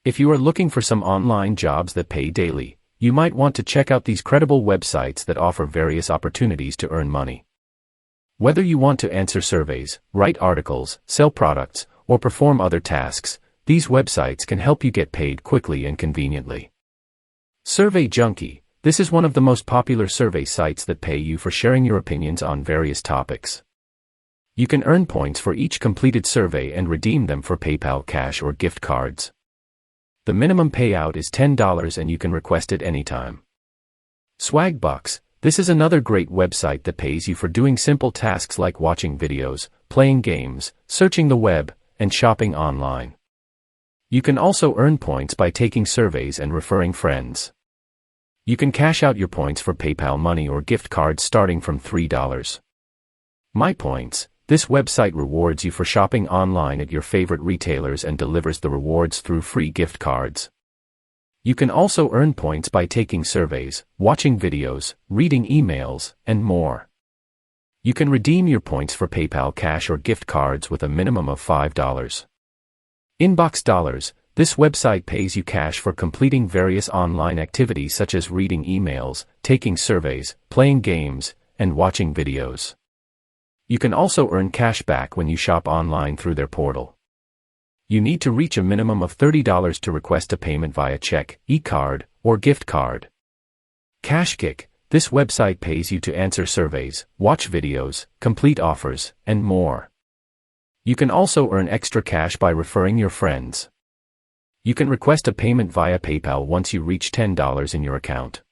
If you are looking for some online jobs that pay daily, you might want to check out these credible websites that offer various opportunities to earn money. Whether you want to answer surveys, write articles, sell products, or perform other tasks, these websites can help you get paid quickly and conveniently. Survey Junkie. This is one of the most popular survey sites that pay you for sharing your opinions on various topics. You can earn points for each completed survey and redeem them for PayPal cash or gift cards. The minimum payout is $10 and you can request it anytime. Swagbucks. This is another great website that pays you for doing simple tasks like watching videos, playing games, searching the web, and shopping online. You can also earn points by taking surveys and referring friends. You can cash out your points for PayPal money or gift cards starting from $3. MyPoints. This website rewards you for shopping online at your favorite retailers and delivers the rewards through free gift cards. You can also earn points by taking surveys, watching videos, reading emails, and more. You can redeem your points for PayPal cash or gift cards with a minimum of $5. Inbox Dollars. This website pays you cash for completing various online activities such as reading emails, taking surveys, playing games, and watching videos. You can also earn cash back when you shop online through their portal. You need to reach a minimum of $30 to request a payment via check, e-card, or gift card. CashKick. This website pays you to answer surveys, watch videos, complete offers, and more. You can also earn extra cash by referring your friends. You can request a payment via PayPal once you reach $10 in your account.